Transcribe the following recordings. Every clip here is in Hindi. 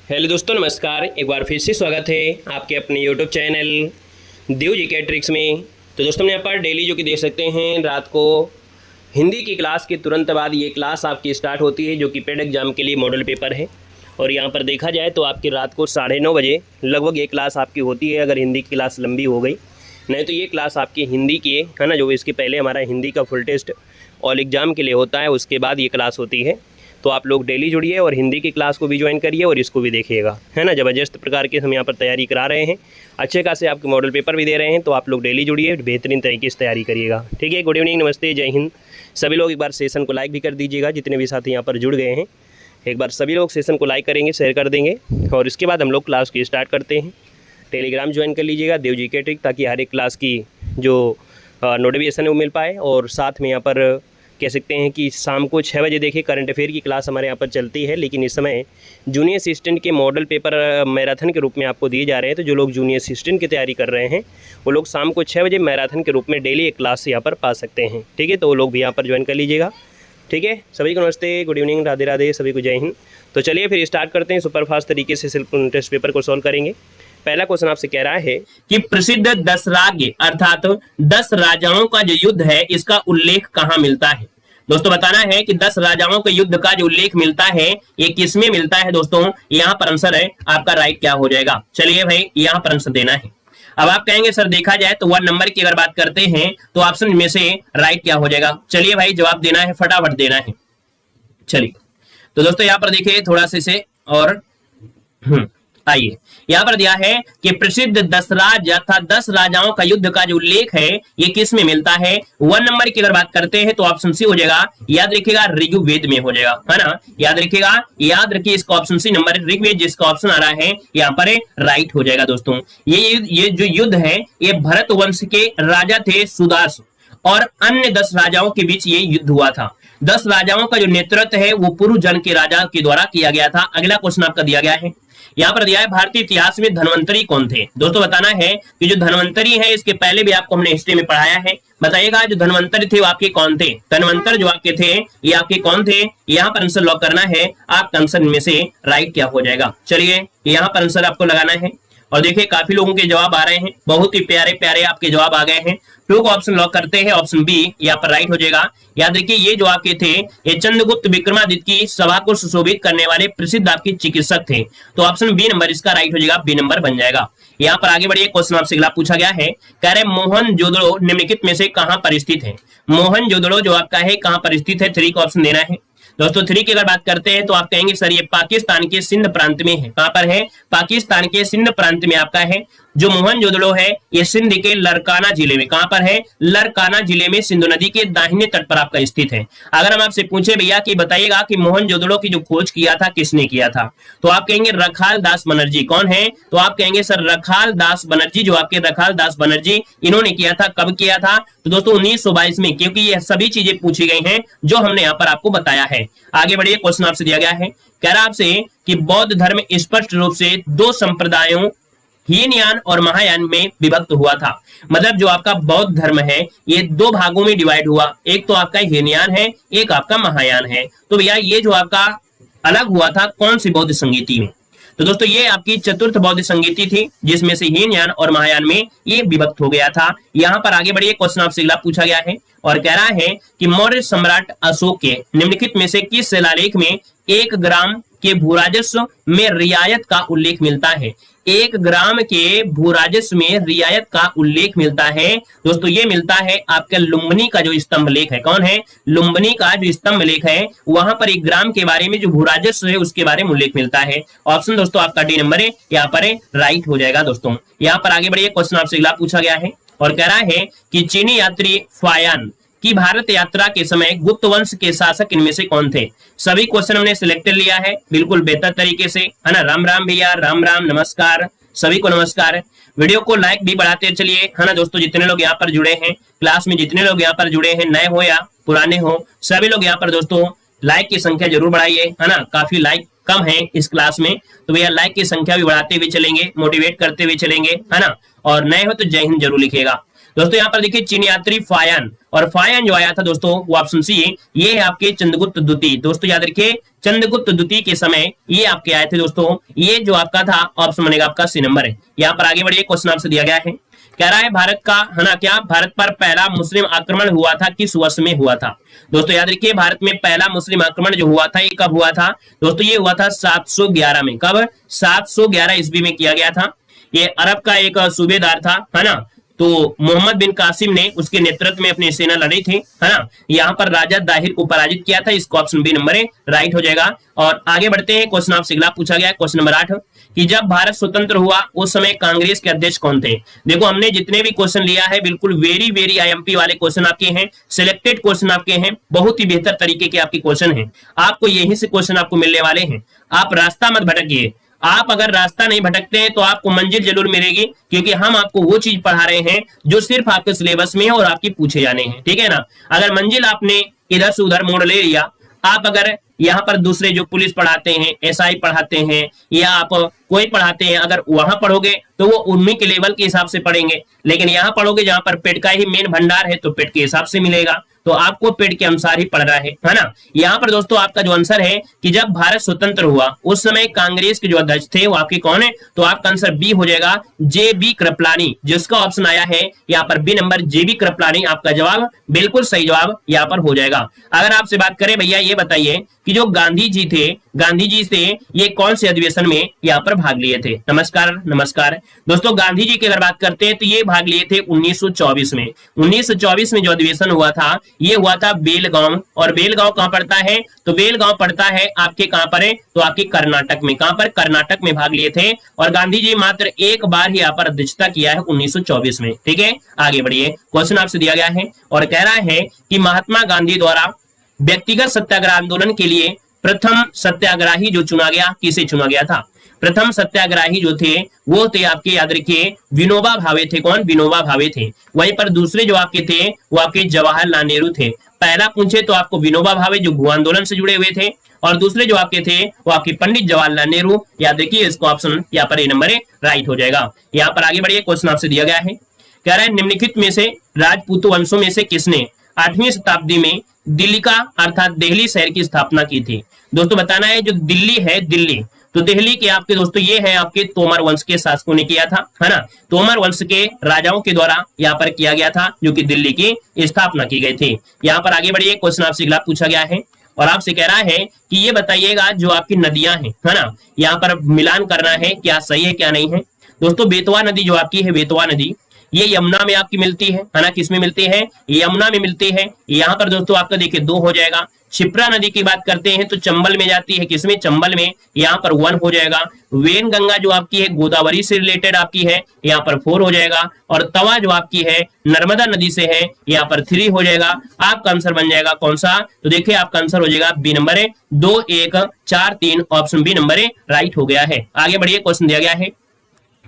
हेलो दोस्तों, नमस्कार। एक बार फिर से स्वागत है आपके अपने यूट्यूब चैनल देव जीके ट्रिक्स में। तो दोस्तों, हम यहाँ पर डेली जो कि देख सकते हैं, रात को हिंदी की क्लास के तुरंत बाद ये क्लास आपकी स्टार्ट होती है, जो कि पेड एग्जाम के लिए मॉडल पेपर है। और यहाँ पर देखा जाए तो आपकी रात को 9:30 बजे लगभग ये क्लास आपकी होती है, अगर हिंदी की क्लास लंबी हो गई। नहीं तो ये क्लास आपकी हिंदी की है ना, जो इसके पहले हमारा हिंदी का फुल टेस्ट ऑल एग्ज़ाम के लिए होता है, उसके बाद ये क्लास होती है। तो आप लोग डेली जुड़िए और हिंदी की क्लास को भी ज्वाइन करिए और इसको भी देखिएगा, है ना। ज़बरदस्त प्रकार की हम यहाँ पर तैयारी करा रहे हैं, अच्छे खासे आपके मॉडल पेपर भी दे रहे हैं। तो आप लोग डेली जुड़िए, बेहतरीन तरीके से तैयारी करिएगा, ठीक है। गुड इवनिंग, नमस्ते, जय हिंद। सभी लोग एक बार सेशन को लाइक भी कर दीजिएगा, जितने भी साथी यहाँ पर जुड़ गए हैं। एक बार सभी लोग सेशन को लाइक करेंगे, शेयर कर देंगे और इसके बाद हम लोग क्लास की स्टार्ट करते हैं। टेलीग्राम ज्वाइन कर लीजिएगा देव जीके ट्रिक, ताकि हर एक क्लास की जो नोटिफिकेशन है वो मिल पाए। और साथ में यहाँ पर कह सकते हैं कि शाम को 6 बजे देखिए करंट अफेयर की क्लास हमारे यहाँ पर चलती है, लेकिन इस समय जूनियर असिस्टेंट के मॉडल पेपर मैराथन के रूप में आपको दिए जा रहे हैं। तो जो लोग जूनियर असिस्टेंट की तैयारी कर रहे हैं वो लोग शाम को 6 बजे मैराथन के रूप में डेली एक क्लास यहाँ पर पा सकते हैं, ठीक है। तो वो लोग भी यहाँ पर ज्वाइन कर लीजिएगा, ठीक है। सभी को नमस्ते, गुड इवनिंग, राधे राधे, सभी को जय हिंद। तो चलिए फिर स्टार्ट करते हैं, सुपरफास्ट तरीके से सेल्फ टेस्ट पेपर को सॉल्व करेंगे। पहला क्वेश्चन आपसे कह रहा है कि प्रसिद्ध दशराज्य अर्थात 10 राजाओं का जो युद्ध है, इसका उल्लेख कहां मिलता है। दोस्तों बताना है कि 10 राजाओं के युद्ध का जो उल्लेख मिलता है ये किसमें मिलता है। दोस्तों यहाँ पर आंसर है आपका राइट क्या हो जाएगा। चलिए भाई, यहाँ पर आंसर देना है। अब आप कहेंगे सर देखा जाए तो 1 नंबर की अगर बात करते हैं तो ऑप्शन में से राइट क्या हो जाएगा। चलिए भाई, जवाब देना है, फटाफट देना है। चलिए तो दोस्तों यहाँ पर देखिए थोड़ा सा इसे और आइए, यहाँ पर दिया है कि प्रसिद्ध दशराज अर्थात 10 राजाओं का युद्ध का जो उल्लेख है ये किस में मिलता है। 1 नंबर की अगर बात करते हैं तो ऑप्शन सी हो जाएगा। याद रखिएगा ऋग्वेद में हो जाएगा, है ना। याद रखिएगा, याद रखिए इसका ऑप्शन सी नंबर ऋग्वेद, जिसका ऑप्शन आ रहा है यहाँ पर राइट हो जाएगा। दोस्तों ये जो युद्ध है ये भरत वंश के राजा थे सुदास और अन्य 10 राजाओं के बीच ये युद्ध हुआ था। 10 राजाओं का जो नेतृत्व है वो पूर्व जन के राजा के द्वारा किया गया था। अगला क्वेश्चन आपका दिया गया है, यहाँ पर दिया है भारतीय इतिहास में धन्वंतरी कौन थे। दोस्तों बताना है कि जो धन्वंतरी है इसके पहले भी आपको हमने हिस्ट्री में पढ़ाया है। बताइएगा जो धन्वंतरी थे वो आपके कौन थे। धन्वंतर जो आपके थे ये आपके कौन थे। यहाँ पर आंसर लॉक करना है, आपका आंसर में से राइट क्या हो जाएगा। चलिए यहाँ पर आंसर आपको लगाना है और देखिए काफी लोगों के जवाब आ रहे हैं, बहुत ही प्यारे प्यारे आपके जवाब आ गए हैं। टू को ऑप्शन लॉक करते हैं, ऑप्शन बी यहाँ पर राइट हो जाएगा। याद रखिए ये जो आपके थे ये चंद्रगुप्त विक्रमादित्य की सभा को सुशोभित करने वाले प्रसिद्ध आपके चिकित्सक थे। तो ऑप्शन बी नंबर इसका राइट हो जाएगा, बी नंबर बन जाएगा। यहाँ पर आगे बढ़िए, क्वेश्चन आपसे अगला पूछा गया है, कह रहे मोहनजोदड़ो निम्नलिखित में से कहां पर स्थित है। मोहनजोदड़ो जो आपका है कहां पर स्थित है। 3 का ऑप्शन देना है। दोस्तों 3 की अगर बात करते हैं तो आप कहेंगे सर ये पाकिस्तान के सिंध प्रांत में है। कहां पर है, पाकिस्तान के सिंध प्रांत में आपका है। जो मोहनजोदड़ो है ये सिंध के लरकाना जिले में, कहां पर है, लरकाना जिले में सिंधु नदी के दाहिने तट पर आपका स्थित है। अगर हम आपसे पूछे भैया कि बताइएगा कि मोहनजोदड़ो की जो खोज किया था किसने किया था, तो आप कहेंगे रखाल दास बनर्जी। कौन है, तो आप कहेंगे सर रखाल दास बनर्जी। जो आपके रखाल दास बनर्जी इन्होंने किया था। कब किया था, तो दोस्तों 1922 में, क्योंकि ये सभी चीजें पूछी गई हैं जो हमने यहाँ पर आपको बताया है। आगे बढ़िए, क्वेश्चन आपसे दिया गया है, कह रहा आपसे कि बौद्ध धर्म स्पष्ट रूप से 2 संप्रदायों हीनयान और महायान में विभक्त हुआ था। मतलब जो आपका बौद्ध धर्म है ये 2 भागों में डिवाइड हुआ, एक तो आपका हीनयान है, एक आपका महायान है। तो भैया ये जो आपका अलग हुआ था कौन सी बौद्ध संगीति में, तो दोस्तों ये आपकी चतुर्थ बौद्ध संगीति थी, जिसमें से हीनयान और महायान में ये विभक्त हो गया था। यहाँ पर आगे बढ़िए, क्वेश्चन आपसे अगला पूछा गया है और कह रहा है कि मौर्य सम्राट अशोक के निम्नलिखित में से किस शिलालेख में 1 ग्राम के भूराजस्व में रियायत का उल्लेख मिलता है। 1 ग्राम के भूराजस्व में रियायत का उल्लेख मिलता है। दोस्तों ये मिलता है आपके लुम्बिनी का जो स्तंभ लेख है। कौन है, लुम्बिनी का जो स्तंभ लेख है, वहां पर 1 ग्राम के बारे में जो भूराजस्व है उसके बारे में उल्लेख मिलता है। ऑप्शन दोस्तों आपका डी नंबर है, यहाँ पर राइट हो जाएगा। दोस्तों यहाँ पर आगे बढ़िए, क्वेश्चन आपसे अगला पूछा गया है और कह रहा है कि चीनी यात्री फायान की भारत यात्रा के समय गुप्त वंश के शासक इनमें से कौन थे। सभी क्वेश्चन हमने सिलेक्ट लिया है बिल्कुल बेहतर तरीके से, है ना। राम राम भैया, राम राम, नमस्कार, सभी को नमस्कार। वीडियो को लाइक भी बढ़ाते चलिए, है ना दोस्तों। जितने लोग यहाँ पर जुड़े हैं क्लास में, जितने लोग यहाँ पर जुड़े हैं, नए हो या पुराने हो, सभी लोग यहाँ पर दोस्तों लाइक की संख्या जरूर बढ़ाइए, है ना। काफी लाइक कम है इस क्लास में, तो भैया लाइक की संख्या भी बढ़ाते हुए चलेंगे, मोटिवेट करते हुए चलेंगे, है ना। और नए हो तो जय हिंद जरूर लिखिएगा। दोस्तों यहाँ पर देखिए चीन यात्री फायान, और फायान जो आया था दोस्तों वो ऑप्शन सी, ये है आपके चंद्रगुप्त द्वितीय। दोस्तों याद रखिए चंद्रगुप्त द्वितीय के समय ये आपके आए थे दोस्तों, ये जो आपका था ऑप्शन बनेगा आपका सी नंबर है। यहाँ पर आगे बढ़िए, क्वेश्चन आपसे दिया गया है, कह रहा है भारत का है ना क्या, भारत पर पहला मुस्लिम आक्रमण हुआ था किस वर्ष में हुआ था। दोस्तों याद रखिए भारत में पहला मुस्लिम आक्रमण जो हुआ था ये कब हुआ था दोस्तों, ये हुआ था 711 में। कब? 711 ईस्वी में किया गया था। ये अरब का एक सूबेदार था, है ना, तो मोहम्मद बिन कासिम ने उसके नेतृत्व में अपनी सेना लड़ी थी, है ना। यहाँ पर राजा दाहिर को पराजित किया था, इसका ऑप्शन बी नंबर है राइट हो जाएगा। और आगे बढ़ते हैं, क्वेश्चन आपसे अगला पूछा गया क्वेश्चन नंबर 8 कि जब भारत स्वतंत्र हुआ उस समय कांग्रेस के अध्यक्ष कौन थे। देखो हमने जितने भी क्वेश्चन लिया है बिल्कुल वेरी वेरी आईएमपी वाले क्वेश्चन आपके हैं, सिलेक्टेड क्वेश्चन आपके हैं, बहुत ही बेहतर तरीके के आपके क्वेश्चन हैं, आपको यहीं से क्वेश्चन आपको मिलने वाले हैं। आप रास्ता मत भटकिए, आप अगर रास्ता नहीं भटकते हैं तो आपको मंजिल जरूर मिलेगी, क्योंकि हम आपको वो चीज पढ़ा रहे हैं जो सिर्फ आपके सिलेबस में है और आपकी पूछे जाने हैं, ठीक है ना। अगर मंजिल आपने इधर से उधर मोड़ ले लिया, आप अगर यहाँ पर दूसरे जो पुलिस पढ़ाते हैं, एसआई पढ़ाते हैं, या आप कोई पढ़ाते हैं, अगर वहां पढ़ोगे तो वो उन्हीं के लेवल के हिसाब से पढ़ेंगे, लेकिन यहाँ पढ़ोगे जहां पर पेट का ही मेन भंडार है तो पेट के हिसाब से मिलेगा, तो आपको पेट के अनुसार ही पढ़ना है ना। यहाँ पर दोस्तों आपका जो आंसर है कि जब भारत स्वतंत्र हुआ उस समय कांग्रेस के जो अध्यक्ष थे वो आपके कौन है, तो आपका आंसर बी हो जाएगा, जे बी कृपलानी, जिसका ऑप्शन आया है यहाँ पर B number, J B Kripalani आपका जवाब बिल्कुल सही जवाब यहाँ पर हो जाएगा। अगर आपसे बात करें भैया ये बताइए कि जो गांधी जी थे ये कौन से अधिवेशन में यहाँ पर भाग लिए थे। नमस्कार दोस्तों, गांधी जी की अगर बात करते हैं तो ये भाग लिए थे 1924 में। 1924 में जो अधिवेशन हुआ था ये हुआ था बेलगांव, और बेलगांव कहां पड़ता है, तो बेलगांव पड़ता है आपके कहां पर है, तो आपके कर्नाटक में। कहां पर? कर्नाटक में भाग लिए थे, और गांधी जी मात्र एक बार ही यहाँ पर अध्यक्षता किया है 1924 में, ठीक है। आगे बढ़िए, क्वेश्चन आपसे दिया गया है और कह रहा है कि महात्मा गांधी द्वारा व्यक्तिगत सत्याग्रह आंदोलन के लिए प्रथम सत्याग्रही जो चुना गया, किसे चुना गया था। प्रथम सत्याग्रही जो थे वो थे आपके, याद रखिए, विनोबा भावे थे। कौन? विनोबा भावे थे। वहीं पर दूसरे जो आपके थे वो आपके जवाहरलाल नेहरू थे। पहला पूछे तो आपको विनोबा भावे जो भू आंदोलन से जुड़े हुए थे, और दूसरे जो आपके थे वो आपके पंडित जवाहरलाल नेहरू। याद रखिए इसको ऑप्शन यहाँ पर ए नंबर है राइट हो जाएगा। यहाँ पर आगे बढ़िए, क्वेश्चन आपसे दिया गया है, कह रहा है निम्नलिखित में से राजपूत वंशों में से किसने 8वीं शताब्दी में दिल्ली का अर्थात दिल्ली शहर की स्थापना की थी। दोस्तों बताना है जो दिल्ली है, दिल्ली तो दिल्ली के आपके दोस्तों ये है आपके तोमर वंश के शासकों ने किया था, है ना। तोमर वंश के राजाओं के द्वारा यहाँ पर किया गया था, जो कि दिल्ली की स्थापना की गई थी। यहाँ पर आगे बढ़िए, क्वेश्चन आपसे अगला पूछा गया है और आपसे कह रहा है कि ये बताइएगा जो आपकी नदियां हैं, है ना, यहाँ पर मिलान करना है क्या सही है क्या नहीं है। दोस्तों बेतवा नदी जो आपकी है, बेतवा नदी ये यमुना में आपकी मिलती है ना, किस में मिलती है, यमुना में मिलती है। यहाँ पर दोस्तों आपका देखिए 2 हो जाएगा। क्षिप्रा नदी की बात करते हैं तो चंबल में जाती है, किसमें, चंबल में, यहाँ पर 1 हो जाएगा। वेन गंगा जो आपकी है गोदावरी से रिलेटेड आपकी है, यहाँ पर 4 हो जाएगा। और तवा जो आपकी है नर्मदा नदी से है, यहाँ पर 3 हो जाएगा। आपका आंसर बन जाएगा कौन सा, तो देखिए आपका आंसर हो जाएगा बी नंबर है 2 1 4 3 ऑप्शन बी नंबर है राइट हो गया है। आगे बढ़िए, क्वेश्चन दिया गया है,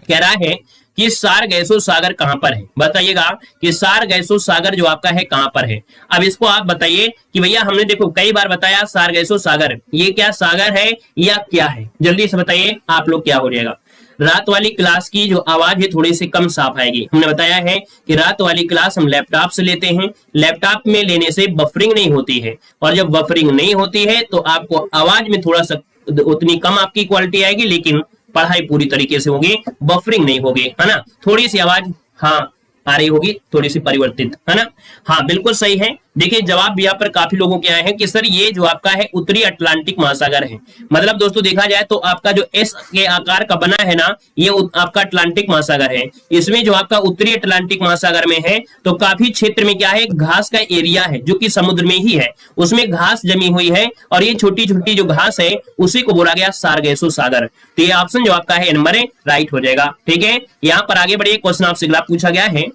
कह रहा है कि सारगैसो सागर कहां पर है। बताइएगा कि सारगैसो सागर जो आपका है कहां पर है। अब इसको आप बताइए कि भैया हमने देखो कई बार बताया सारगैसो सागर ये क्या सागर है या क्या है, जल्दी से बताइए आप लोग क्या हो जाएगा। रात वाली क्लास की जो आवाज है थोड़ी सी कम साफ आएगी। हमने बताया है कि रात वाली क्लास हम लैपटॉप से लेते हैं, लैपटॉप में लेने से बफरिंग नहीं होती है, और जब बफरिंग नहीं होती है तो आपको आवाज में थोड़ा सा उतनी कम आपकी क्वालिटी आएगी, लेकिन पढ़ाई पूरी तरीके से होगी, बफरिंग नहीं होगी, है ना। थोड़ी सी आवाज हाँ आ रही होगी, थोड़ी सी परिवर्तित, है ना। हाँ बिल्कुल सही है। देखिए जवाब भी यहाँ पर काफी लोगों के आए हैं कि सर ये जो आपका है उत्तरी अटलांटिक महासागर है। मतलब दोस्तों देखा जाए तो आपका जो एस के आकार का बना है ना, ये आपका अटलांटिक महासागर है। इसमें जो आपका उत्तरी अटलांटिक महासागर में है तो काफी क्षेत्र में क्या है, घास का एरिया है जो कि समुद्र में ही है, उसमें घास जमी हुई है, और ये छोटी छोटी जो घास है उसी को बोला गया सारगैसो सागर। तो ये ऑप्शन जो आपका है नंबर राइट हो जाएगा, ठीक है। यहाँ पर आगे बढ़िए, क्वेश्चन आपसे अगला पूछा गया है,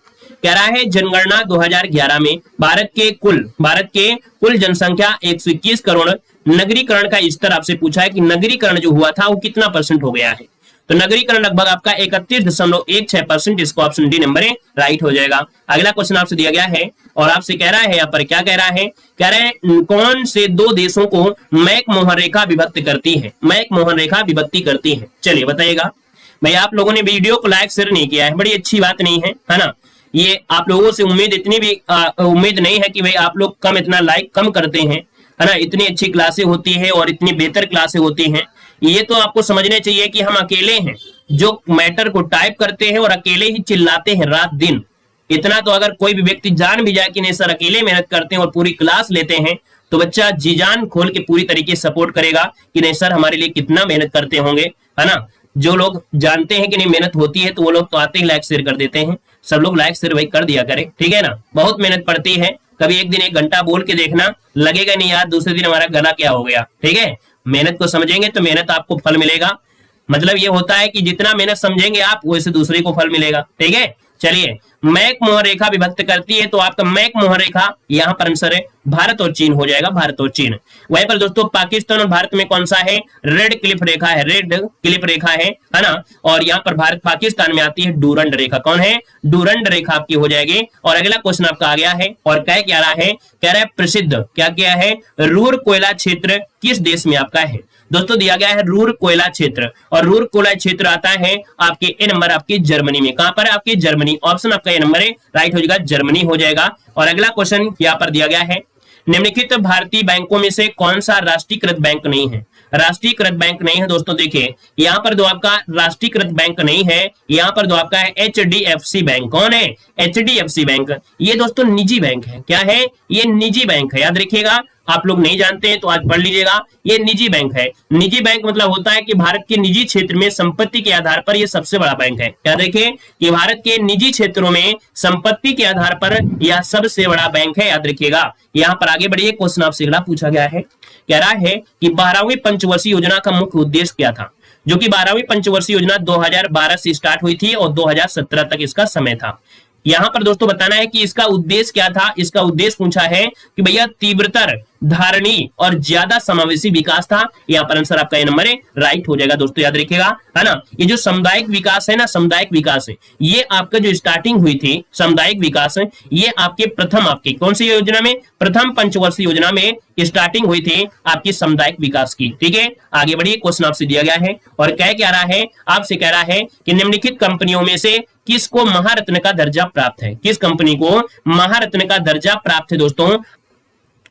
कह रहा है जनगणना 2011 में भारत के कुल जनसंख्या 121 करोड़, नगरीकरण का स्तर आपसे पूछा है कि नगरीकरण जो हुआ था वो कितना % हो गया है। तो नगरीकरण लगभग आपका 31.16%, इसको ऑप्शन डी नंबर राइट हो जाएगा। अगला क्वेश्चन आपसे दिया गया है और आपसे कह रहा है यहाँ पर क्या कह रहा है, कह रहे हैं कौन से 2 देशों को मैकमोहन रेखा विभक्त करती है, मैकमोहन रेखा विभक्ति करती है। चलिए बताइएगा। भाई आप लोगों ने वीडियो को लाइक शेयर नहीं किया है, बड़ी अच्छी बात नहीं है, है ना। ये आप लोगों से उम्मीद इतनी भी उम्मीद नहीं है कि भाई आप लोग कम इतना लाइक कम करते हैं, है ना। इतनी अच्छी क्लासें होती है और इतनी बेहतर क्लासें होती हैं। ये तो आपको समझने चाहिए कि हम अकेले हैं जो मैटर को टाइप करते हैं और अकेले ही चिल्लाते हैं रात दिन। इतना तो अगर कोई भी व्यक्ति जान भी जाए कि नहीं सर अकेले मेहनत करते हैं और पूरी क्लास लेते हैं, तो बच्चा जी जान खोल के पूरी तरीके से सपोर्ट करेगा कि नहीं सर हमारे लिए कितना मेहनत करते होंगे, है ना। जो लोग जानते हैं कि नहीं मेहनत होती है तो वो लोग तो आते ही लाइक शेयर कर देते हैं। सब लोग लाइक शेयर भाई कर दिया करें, ठीक है ना। बहुत मेहनत पड़ती है, कभी एक दिन 1 घंटा बोल के देखना, लगेगा नहीं यार दूसरे दिन हमारा गला क्या हो गया, ठीक है। मेहनत को समझेंगे तो मेहनत आपको फल मिलेगा। मतलब ये होता है कि जितना मेहनत समझेंगे आप वैसे दूसरे को फल मिलेगा, ठीक है। चलिए, मैक मोहर रेखा विभक्त करती है, तो आपका मैक मोहर रेखा यहाँ पर आंसर है भारत और चीन हो जाएगा, भारत और चीन। वहीं पर दोस्तों पाकिस्तान और भारत में कौन सा है, रेड क्लिफ रेखा है, रेड क्लिफ रेखा है ना। और यहाँ पर भारत पाकिस्तान में आती है डूरंड रेखा, कौन है, डूरंड रेखा आपकी हो जाएगी। और अगला क्वेश्चन आपका आ गया है और क्या रहा है, कह रहा है प्रसिद्ध क्या है, रूर कोयला क्षेत्र किस देश में आपका है। दोस्तों दिया गया है रूर कोयला क्षेत्र, और रूर कोयला क्षेत्र आता है आपके ए नंबर आपकी जर्मनी में। कहां पर है आपकी जर्मनी, ऑप्शन आपका ए नंबर है, राइट हो जाएगा, जर्मनी हो जाएगा। और अगला क्वेश्चन यहाँ पर दिया गया है, निम्नलिखित भारतीय बैंकों में से कौन सा राष्ट्रीयकृत बैंक नहीं है। राष्ट्रीयकृत बैंक नहीं है दोस्तों, देखिए यहाँ पर जो आपका राष्ट्रीयकृत बैंक नहीं है, यहाँ पर जो आपका है HDFC बैंक, कौन है, HDFC बैंक। ये दोस्तों निजी बैंक है, क्या है, ये निजी बैंक है, याद रखिएगा। आप लोग नहीं जानते हैं तो आज पढ़ लीजिएगा, ये निजी बैंक है। निजी बैंक मतलब होता है कि भारत के निजी क्षेत्र में संपत्ति के आधार पर ये सबसे बड़ा बैंक है। याद रखिए कि भारत के निजी क्षेत्रों में संपत्ति के आधार पर यह सबसे बड़ा बैंक है, याद रखिएगा। यहाँ पर आगे बढ़िए, क्वेश्चन आपसे अगला पूछा गया है, कह रहा है कि 12वीं पंचवर्षीय योजना का मुख्य उद्देश्य क्या था। जो कि 12वीं पंचवर्षीय योजना 2012 से स्टार्ट हुई थी और 2017 तक इसका समय था। यहां पर दोस्तों बताना है कि इसका उद्देश्य क्या था। इसका उद्देश्य पूछा है कि भैया तीव्रतर, धारणी और ज्यादा समावेशी विकास था। यहाँ पर आंसर आपका ये नंबर है, राइट हो जाएगा दोस्तों, याद रखिएगा, है ना। ये जो सामुदायिक विकास है ना, सामुदायिक विकास है, ये आपका जो स्टार्टिंग हुई थी सामुदायिक विकास है, ये आपके प्रथम आपकी कौन सी योजना में, प्रथम पंचवर्षीय योजना में स्टार्टिंग हुई थी आपकी सामुदायिक विकास की, ठीक है। आगे बढ़िए, क्वेश्चन आपसे दिया गया है और क्या रहा है, आपसे कह रहा है कि निम्नलिखित कंपनियों में से किसको महारत्न का दर्जा प्राप्त है। किस कंपनी को महारत्न का दर्जा प्राप्त है दोस्तों,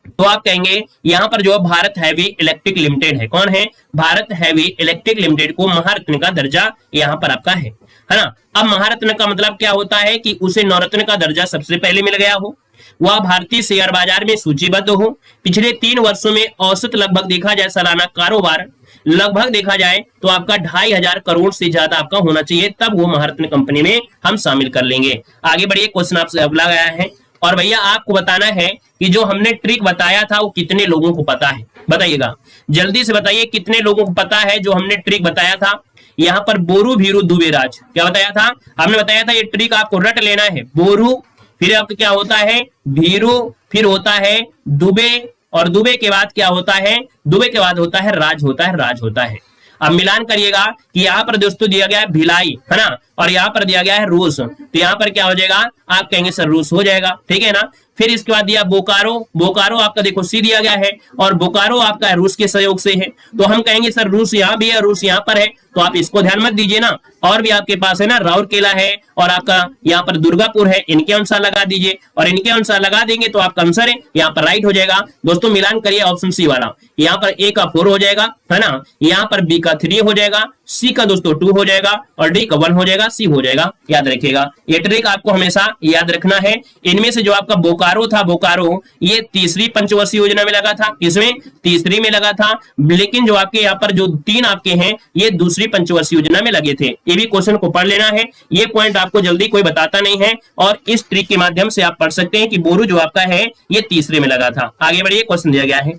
तो आप कहेंगे यहां पर जो भारत हैवी इलेक्ट्रिक लिमिटेड है, कौन है, भारत हैवी इलेक्ट्रिक लिमिटेड को महारत्न का दर्जा यहां पर आपका है ना। अब महारत्न का मतलब क्या होता है कि उसे नवरत्न का दर्जा सबसे पहले मिल गया हो, वह भारतीय शेयर बाजार में सूचीबद्ध हो, पिछले 3 वर्षों में औसत लगभग देखा जाए सालाना कारोबार लगभग देखा जाए तो आपका 2500 करोड़ से ज्यादा आपका होना चाहिए, तब वो महारत्न कंपनी में हम शामिल कर लेंगे। आगे बढ़िए, क्वेश्चन आपसे अगला गया है और भैया आपको बताना है कि जो हमने ट्रिक बताया था वो कितने लोगों को पता है, बताइएगा जल्दी से बताइए कितने लोगों को पता है जो हमने ट्रिक बताया था। यहाँ पर बोरू भीरू दुबेराज, क्या बताया था, हमने बताया था ये ट्रिक आपको रट लेना है। बोरू, फिर आपका क्या होता है भीरू, फिर होता है दुबे, और दुबे के बाद क्या होता है, दुबे के बाद होता है राज, होता है राज होता है। अब मिलान करिएगा कि यहाँ पर दोस्तों दिया गया है भिलाई, है ना, और यहाँ पर दिया गया है रूस, तो यहाँ पर क्या हो जाएगा, आप कहेंगे सर रूस हो जाएगा, ठीक है ना। फिर इसके बाद दिया बोकारो, बोकारो आपका देखो सी दिया गया है और बोकारो आपका रूस के सहयोग से है, तो हम कहेंगे सर रूस यहाँ भी है, रूस यहाँ पर है, तो आप इसको ध्यान मत दीजिए ना। और भी आपके पास है ना राउरकेला है और आपका यहाँ पर दुर्गापुर है, इनके अनुसार लगा दीजिए और इनके अनुसार लगा देंगे तो आपका आंसर है यहाँ पर राइट हो जाएगा। दोस्तों मिलान करिए ऑप्शन सी वाला, यहाँ पर ए का 4 हो जाएगा, है ना, यहाँ पर बी का 3 हो जाएगा, सी का दोस्तों 2 हो जाएगा और डी का 1 हो जाएगा, सी हो जाएगा, याद रखिएगा। ये ट्रिक आपको हमेशा याद रखना है। इनमें से जो आपका बोकारो था, बोकारो ये तीसरी पंचवर्षीय योजना में लगा था, किसमें, तीसरी में लगा था, लेकिन जो आपके यहाँ पर जो 3 आपके हैं ये दूसरी पंचवर्षीय योजना में लगे थे। ये भी क्वेश्चन को पढ़ लेना है, ये पॉइंट आपको जल्दी कोई बताता नहीं है और इस ट्रिक के माध्यम से आप पढ़ सकते हैं कि बोरू जो आपका है ये तीसरे में लगा था। आगे बढ़िए, क्वेश्चन दिया गया है,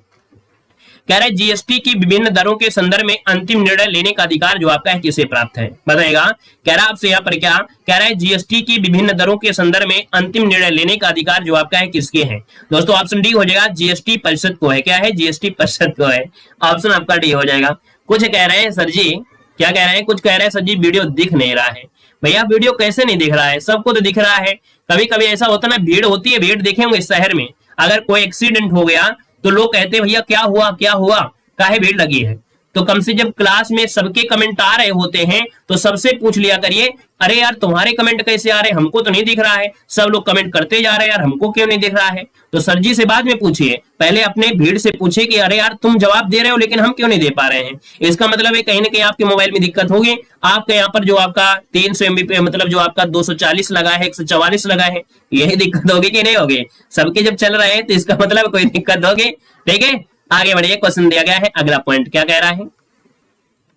कह रहा है जीएसटी की विभिन्न दरों के संदर्भ में अंतिम निर्णय लेने का अधिकार जो आपका है किसे प्राप्त है, बताएगा। कह रहा है आपसे यहाँ पर क्या कह रहा है, जीएसटी की विभिन्न दरों के संदर्भ में अंतिम निर्णय लेने का अधिकार जो आपका है किसके है। दोस्तों ऑप्शन डी हो जाएगा, जीएसटी परिषद को है, क्या है, जीएसटी परिषद को है, ऑप्शन आपका डी हो जाएगा। कुछ कह रहे हैं सर जी, क्या कह रहे हैं, कुछ कह रहे हैं सर जी वीडियो दिख नहीं रहा है। भैया वीडियो कैसे नहीं दिख रहा है, सबको तो दिख रहा है। कभी कभी ऐसा होता है ना, भीड़ होती है, भीड़ देखे होंगे शहर में, अगर कोई एक्सीडेंट हो गया तो लोग कहते हैं भैया क्या हुआ, क्या हुआ, काहे भीड़ लगी है, तो कम से जब क्लास में सबके कमेंट आ रहे होते हैं तो सबसे पूछ लिया करिए, अरे यार तुम्हारे कमेंट कैसे आ रहे हैं, हमको तो नहीं दिख रहा है, सब लोग कमेंट करते जा रहे हैं यार, हमको क्यों नहीं दिख रहा है। तो सर जी से बाद में पूछिए, पहले अपने भीड़ से पूछिए कि अरे यार तुम जवाब दे रहे हो लेकिन हम क्यों नहीं दे पा रहे हैं। इसका मतलब है कहीं ना कहीं आपके मोबाइल में दिक्कत होगी। आपके यहाँ पर जो आपका 300 MB मतलब जो आपका 240 लगा है, 144 लगा है, यही दिक्कत होगी कि नहीं होगी। सबके जब चल रहे हैं तो इसका मतलब कोई दिक्कत होगी। ठीक है, आगे बढ़िए। क्वेश्चन दिया गया है अगला पॉइंट, क्या कह रहा है,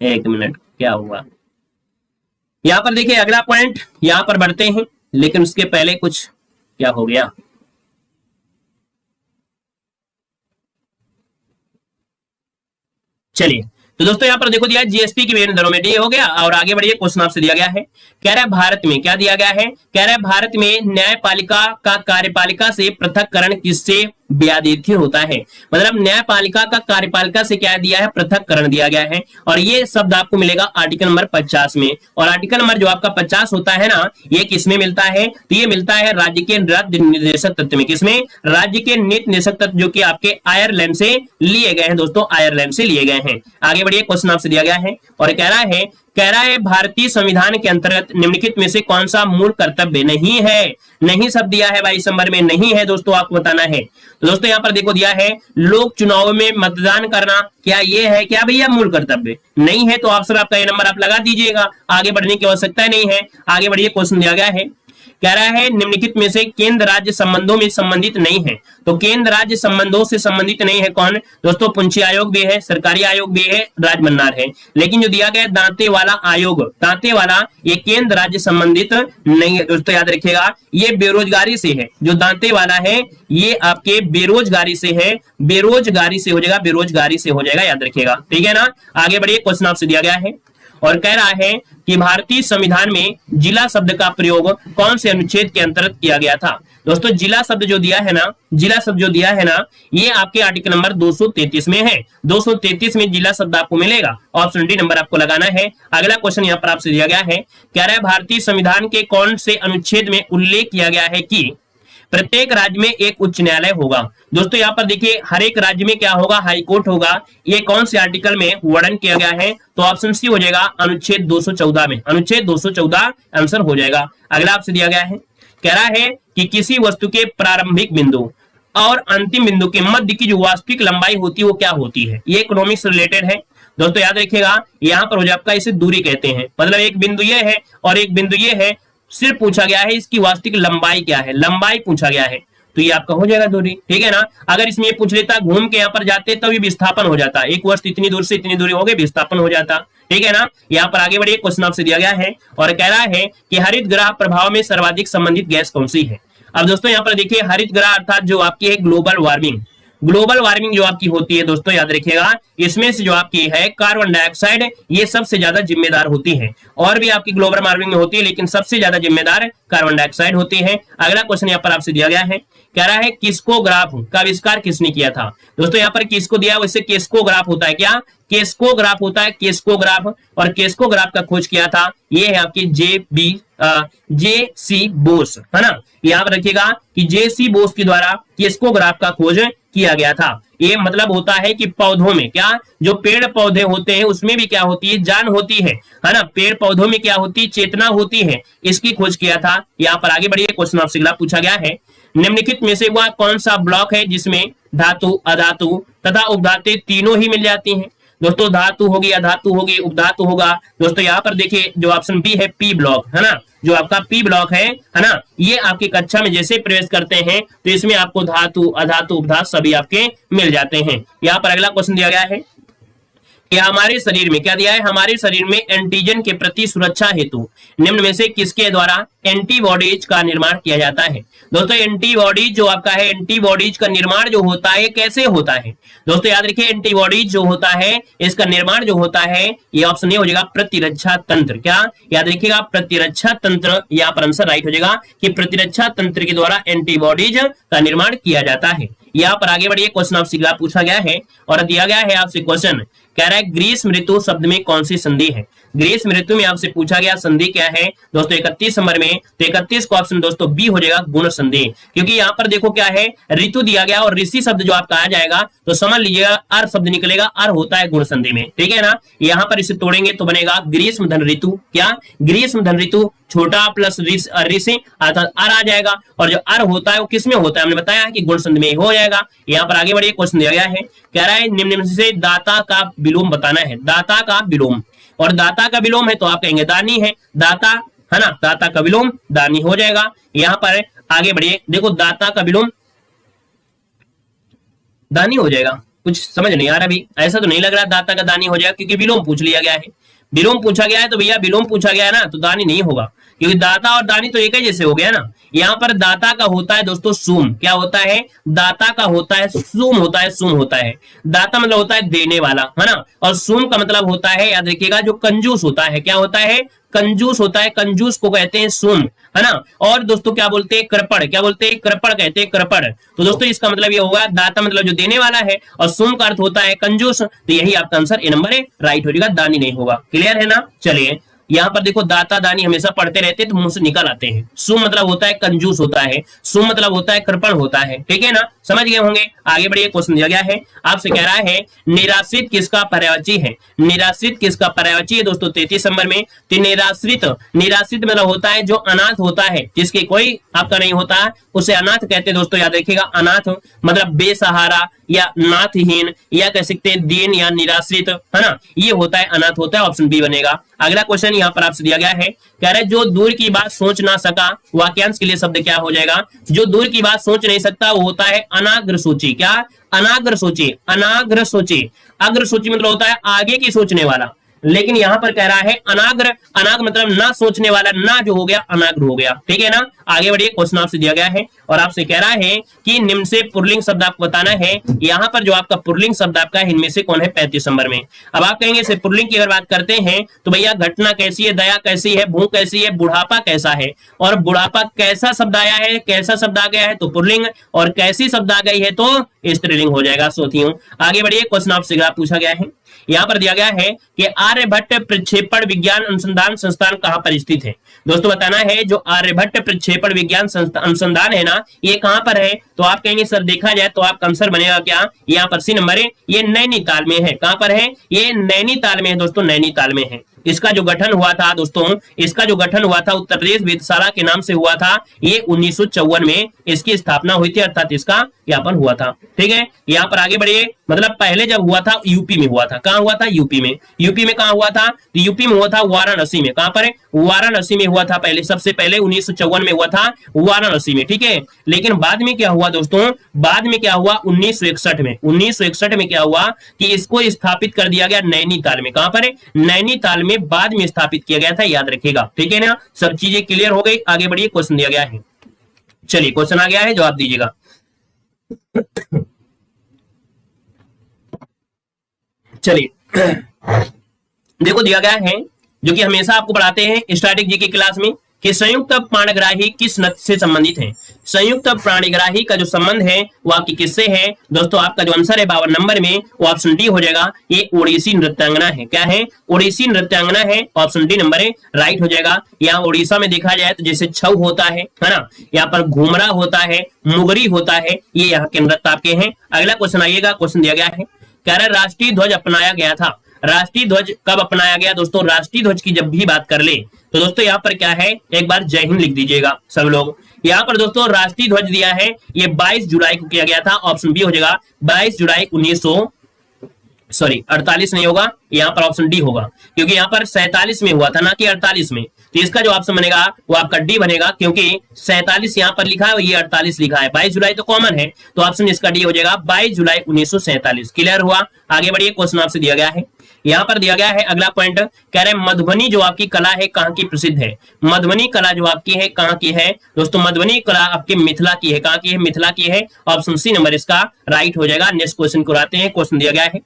एक मिनट, क्या हुआ यहां पर देखिए अगला पॉइंट, यहां पर बढ़ते हैं लेकिन उसके पहले कुछ क्या हो गया। चलिए तो दोस्तों यहाँ पर देखो दिया जीएसटी की विभिन्न दरों में डी हो गया। और आगे बढ़िए, क्वेश्चन आपसे दिया गया है, कह रहा है भारत में, क्या दिया गया है, कह रहा है भारत में न्यायपालिका का कार्यपालिका से पृथककरण किससे व्याधित्य होता है। मतलब न्यायपालिका का कार्यपालिका से क्या दिया है, पृथककरण दिया गया है। और ये शब्द आपको मिलेगा आर्टिकल नंबर 50 में। और आर्टिकल नंबर जो आपका 50 होता है ना, ये किसमें मिलता है, तो ये मिलता है राज्य के राज्य निर्देशक तत्व में। किसमें, राज्य के नीति निर्देशक तत्व, जो कि आपके आयरलैंड से लिए गए हैं दोस्तों, आयरलैंड से लिए गए हैं। आगे बढ़िए, क्वेश्चन आपसे दिया गया है और कह रहा है भारतीय संविधान के अंतर्गत निम्नलिखित में से कौन सा मूल कर्तव्य नहीं है। नहीं सब दिया है 22 नंबर में, नहीं है दोस्तों, आपको बताना है। तो दोस्तों यहाँ पर देखो दिया है लोक चुनाव में मतदान करना, क्या ये है क्या भैया मूल कर्तव्य, नहीं है तो ऑप्शन आपका ये नंबर आप लगा दीजिएगा, आगे बढ़ने की आवश्यकता नहीं है। आगे बढ़िए, क्वेश्चन दिया गया है, कह रहा है निम्नलिखित में से केंद्र राज्य संबंधों में संबंधित नहीं है। तो केंद्र राज्य संबंधों से संबंधित नहीं है कौन दोस्तों, पुंछी आयोग भी है, सरकारी आयोग भी है, राजमन्नार है। लेकिन जो दिया गया दांते वाला आयोग, दांते वाला, ये केंद्र राज्य संबंधित नहीं है दोस्तों, याद रखिएगा। ये बेरोजगारी से है, जो दांते वाला है ये आपके बेरोजगारी से है, बेरोजगारी से हो जाएगा, बेरोजगारी से हो जाएगा, याद रखिएगा। ठीक है ना, आगे बढ़िए, क्वेश्चन आपसे दिया गया है और कह रहा है कि भारतीय संविधान में जिला शब्द का प्रयोग कौन से अनुच्छेद के अंतर्गत किया गया था। दोस्तों जिला शब्द जो दिया है ना, जिला शब्द जो दिया है ना, ये आपके आर्टिकल नंबर 233 में है। 233 में जिला शब्द आपको मिलेगा, ऑप्शन डी नंबर आपको लगाना है। अगला क्वेश्चन यहाँ पर आपसे दिया गया है, कह रहा है भारतीय संविधान के कौन से अनुच्छेद में उल्लेख किया गया है कि प्रत्येक राज्य में एक उच्च न्यायालय होगा। दोस्तों यहाँ पर देखिए हर एक राज्य में क्या होगा, हाई कोर्ट होगा। ये कौन से आर्टिकल में वर्णन किया गया है, तो ऑप्शन सी हो जाएगा अनुच्छेद 214 में, अनुच्छेद 214 आंसर हो जाएगा। अगला आपसे दिया गया है, कह रहा है कि किसी वस्तु के प्रारंभिक बिंदु और अंतिम बिंदु के मध्य की जो वास्तविक लंबाई होती है वो क्या होती है। ये इकोनॉमिक्स रिलेटेड है दोस्तों, याद रखिएगा। यहाँ पर हो जाए आपका, इसे दूरी कहते हैं। मतलब एक बिंदु ये है और एक बिंदु ये है, सिर्फ पूछा गया है इसकी वास्तविक लंबाई क्या है, लंबाई पूछा गया है, तो ये आपका हो जाएगा दूरी। ठीक है ना, अगर इसमें ये पूछ लेता घूम के यहाँ पर जाते तब ये विस्थापन हो जाता, एक वस्तु इतनी दूर से इतनी दूरी हो गई, विस्थापन हो जाता। ठीक है ना, यहाँ पर आगे बढ़िए, क्वेश्चन आपसे दिया गया है और कह रहा है कि हरित ग्रह प्रभाव में सर्वाधिक संबंधित गैस कौन सी है। अब दोस्तों यहाँ पर देखिए हरित ग्रह अर्थात जो आपकी है ग्लोबल वार्मिंग, ग्लोबल वार्मिंग जो आपकी होती है दोस्तों, याद रखिएगा, इसमें से जो आपकी है कार्बन डाइऑक्साइड ये सबसे ज्यादा जिम्मेदार होती है। और भी आपकी ग्लोबल वार्मिंग में होती है लेकिन सबसे ज्यादा जिम्मेदार कार्बन डाइऑक्साइड होती है। अगला क्वेश्चन यहाँ पर आपसे दिया गया है, कह रहा है किस्कोग्राफ का आविष्कार किसने किया था। दोस्तों यहाँ पर किसको दिया, वैसे किस्कोग्राफ होता है क्या, किस्कोग्राफ होता है, किस्कोग्राफ। और किस्कोग्राफ का खोज किया था ये है आपकी जे.सी. बोस, है ना, याद रखिएगा कि जे.सी. बोस के द्वारा किस्कोग्राफ का खोज किया गया था। ये मतलब होता है कि पौधों में क्या, जो पेड़ पौधे होते हैं उसमें भी क्या होती है, जान होती है ना, पेड़ पौधों में क्या होती है, चेतना होती है, इसकी खोज किया था। यहाँ पर आगे बढ़िए, क्वेश्चन आपसे अगला पूछा गया है, निम्नलिखित में से वह कौन सा ब्लॉक है जिसमें धातु, अधातु तथा उपधातु तीनों ही मिल जाती हैं। दोस्तों धातु होगी, अधातु होगी, उपधातु होगा। दोस्तों यहाँ पर देखिए जो ऑप्शन बी है पी ब्लॉक, है ना, जो आपका पी ब्लॉक है ना, ये आपकी कक्षा में जैसे प्रवेश करते हैं तो इसमें आपको धातु, अधातु, उपधातु सभी आपके मिल जाते हैं। यहाँ पर अगला क्वेश्चन दिया गया है कि हमारे शरीर में क्या दिया है, हमारे शरीर में एंटीजन के प्रति सुरक्षा हेतु निम्न में से किसके द्वारा एंटीबॉडीज का निर्माण किया जाता है। दोस्तों एंटीबॉडीज जो आपका है, एंटीबॉडीज का निर्माण जो होता है कैसे होता है। दोस्तों याद रखिए एंटीबॉडीज जो होता है इसका निर्माण जो होता है ये ऑप्शन ए हो जाएगा प्रतिरक्षा तंत्र। क्या याद रखिएगा, प्रतिरक्षा तंत्र, यहाँ पर आंसर राइट हो जाएगा कि प्रतिरक्षा तंत्र के द्वारा एंटीबॉडीज का निर्माण किया जाता है। यहाँ पर आगे बढ़िए, क्वेश्चन आपसे पूछा गया है और दिया गया है आपसे क्वेश्चन, कह रहा है ग्रीष्म ऋतु शब्द में कौन सी संधि है। ग्रीष्म ऋतु में आपसे पूछा गया संधि क्या है दोस्तों 31 नंबर में, तो 31 का ऑप्शन दोस्तों बी हो जाएगा गुण संधि। क्योंकि यहाँ पर देखो क्या है, ऋतु दिया गया और ऋषि शब्द जो आपका आ जाएगा तो समझ लीजिएगा अर शब्द निकलेगा, अर होता है गुण संधि में, ठीक है ना। यहाँ पर इसे तोड़ेंगे तो बनेगा ग्रीष्म धन ऋतु, क्या ग्रीष्म धन ऋतु छोटा प्लस ऋषि अर्थात अर आ जाएगा, और जो अर होता है वो किसमें होता है, हमने बताया कि गुण संधि में हो जाएगा। यहाँ पर आगे बढ़िए, क्वेश्चन दिया गया है, कह रहा है निम्न में से दाता का विलोम बताना है। दाता का विलोम, और दाता का विलोम है तो आप कहेंगे दानी है, दाता है ना, दाता का विलोम दानी हो जाएगा। यहाँ पर आगे बढ़िए, देखो दाता का विलोम दानी हो जाएगा, कुछ समझ नहीं आ रहा अभी, ऐसा तो नहीं लग रहा दाता का दानी हो जाएगा, क्योंकि विलोम पूछ लिया गया है। विलोम पूछा गया है तो भैया विलोम पूछा गया है ना, तो दानी नहीं होगा, क्योंकि दाता और दानी तो एक ही जैसे हो गया ना। यहाँ पर दाता का होता है दोस्तों सुम, क्या होता है, दाता का होता है सुम होता है, सुम होता है। दाता मतलब होता है देने वाला, है ना, और सुम का मतलब होता है, याद रखिएगा, जो कंजूस होता है, क्या होता है, कंजूस होता है, कंजूस को कहते हैं सुम, है ना। और दोस्तों क्या बोलते हैं, कृपण, क्या बोलते हैं, कृपण कहते हैं, कृपण। तो दोस्तों इसका मतलब ये होगा, दाता मतलब जो देने वाला है, और सुम का अर्थ होता है कंजूस, तो यही आपका आंसर ए नंबर है, राइट हो जाएगा, दानी नहीं होगा। क्लियर है ना। चलिए यहाँ पर देखो दाता दानी हमेशा पढ़ते रहते हैं तो मुंह से निकल आते हैं। सुम मतलब होता है कंजूस होता है, सुम मतलब होता है कृपण होता है, ठीक है ना, समझ गए होंगे। आगे बढ़िए, क्वेश्चन दिया गया है, आपसे कह रहा है निराश्रित किसका पर्यायवाची है। निराश्रित किसका पर्यायवाची है दोस्तों 33 नंबर में। तो निराश्रित, निराश्रित मतलब होता है जो अनाथ होता है, जिसके कोई आपका नहीं होता, उसे अनाथ कहते हैं दोस्तों, याद रखिएगा। अनाथ मतलब बेसहारा या नाथहीन, या कह सकते हैं दीन या निराश्रित, है ना, ये होता है, अनाथ होता है, ऑप्शन बी बनेगा। अगला क्वेश्चन यहाँ पर आपसे दिया गया है, कह रहे जो दूर की बात सोच ना सका, वाक्यांश के लिए शब्द क्या हो जाएगा, जो दूर की बात सोच नहीं सकता वो होता है अनाग्र सोची, क्या अनाग्र सोची, अनाग्र सोची। अग्र सोची मतलब होता है आगे की सोचने वाला, लेकिन यहां पर कह रहा है अनाग्र, अनाग्र मतलब ना सोचने वाला, ना जो हो गया अनाग्र हो गया, ठीक है ना। आगे बढ़िए, क्वेश्चन आपसे दिया गया है और आपसे कह रहा है कि निम्न से पुल्लिंग शब्द आपको बताना है। यहाँ पर जो आपका पुल्लिंग शब्द आपका इनमें से कौन है 35 नंबर में। अब आप कहेंगे से पुल्लिंग की अगर बात करते हैं तो भैया घटना कैसी है, दया कैसी है, भूख कैसी है, बुढ़ापा कैसा है, और बुढ़ापा कैसा शब्द आया है, कैसा शब्द आ गया है तो पुल्लिंग, और कैसी शब्द आ गई है तो स्त्रीलिंग हो जाएगा साथियों। आगे बढ़िए, क्वेश्चन आपसे पूछा गया है, यहाँ पर दिया गया है कि आर्यभट्ट प्रक्षेपण विज्ञान अनुसंधान संस्थान कहाँ पर स्थित है। दोस्तों बताना है जो आर्यभट्ट प्रक्षेपण विज्ञान अनुसंधान है ना, ये कहाँ पर है, तो आप कहेंगे सर देखा जाए तो आपका आंसर बनेगा क्या, यहाँ पर सी नंबर है, ये नैनीताल में है। कहाँ पर है, ये नैनीताल में है दोस्तों, नैनीताल में है। इसका जो गठन हुआ था दोस्तों, इसका जो गठन हुआ था उत्तर प्रदेश वेधशाला के नाम से हुआ था, ये 1954 में इसकी स्थापना हुई थी, अर्थात इसका ज्ञापन हुआ था, ठीक है। यहाँ पर आगे बढ़िए, मतलब पहले जब हुआ था यूपी में हुआ था, कहाँ हुआ था, यूपी में। यूपी में कहाँ हुआ था, तो यूपी में हुआ था वाराणसी में। कहाँ पर है, वाराणसी में हुआ था पहले, सबसे पहले 1954 में हुआ था वाराणसी में, ठीक है। लेकिन बाद में क्या हुआ दोस्तों, बाद में क्या हुआ 1961 में, 1961 में क्या हुआ कि इसको स्थापित कर दिया गया नैनीताल में। कहाँ पर है, नैनीताल में बाद में स्थापित किया गया था, याद रखिएगा, ठीक है ना। सब चीजें क्लियर हो गई। आगे बढ़िए, क्वेश्चन दिया गया है, चलिए क्वेश्चन आ गया है, जवाब दीजिएगा। चलिए देखो दिया गया है, जो कि हमेशा आपको पढ़ाते हैं स्टैटिक जी की क्लास में, कि संयुक्त प्राणग्राही किस नद से संबंधित है। संयुक्त प्राणग्राही का जो संबंध है वो आपकी किससे है दोस्तों, आपका जो आंसर है 52 नंबर में वो ऑप्शन डी हो जाएगा, ये ओडिसी नृत्यांगना है। क्या है, ओडिसी नृत्यांगना है, ऑप्शन डी नंबर है, राइट हो जाएगा। यहाँ उड़ीसा में देखा जाए तो जैसे छऊ होता है ना, यहाँ पर घुमरा होता है, मुगरी होता है, ये यहाँ के नृत्य आपके हैं। अगला क्वेश्चन आइएगा, क्वेश्चन दिया गया है, कह रहा है राष्ट्रीय ध्वज अपनाया गया था। राष्ट्रीय ध्वज कब अपनाया गया दोस्तों, राष्ट्रीय ध्वज की जब भी बात कर ले तो दोस्तों यहाँ पर क्या है, एक बार जय हिंद लिख दीजिएगा सब लोग। यहाँ पर दोस्तों राष्ट्रीय ध्वज दिया है, ये 22 जुलाई को किया गया था, ऑप्शन बी हो जाएगा 22 जुलाई 48 नहीं होगा, यहाँ पर ऑप्शन डी होगा, क्योंकि यहाँ पर 47 में हुआ था ना कि 48 में, तो इसका जो ऑप्शन बनेगा वो आपका डी बनेगा, क्योंकि 47 यहाँ पर लिखा है, ये 48 लिखा है, 22 जुलाई तो कॉमन है, तो ऑप्शन इसका डी हो जाएगा 22 जुलाई 1947। क्लियर हुआ। आगे बढ़िए, क्वेश्चन आपसे दिया गया है, यहाँ पर दिया गया है अगला पॉइंट, कह रहे हैं मधुबनी जो आपकी कला है कहाँ की प्रसिद्ध है। मधुबनी कला जो आपकी है कहाँ की है दोस्तों, मधुबनी कला आपके मिथिला की है। कहाँ की है, मिथिला की है, ऑप्शन सी नंबर इसका राइट हो जाएगा। नेक्स्ट क्वेश्चन को आते हैं, क्वेश्चन दिया गया है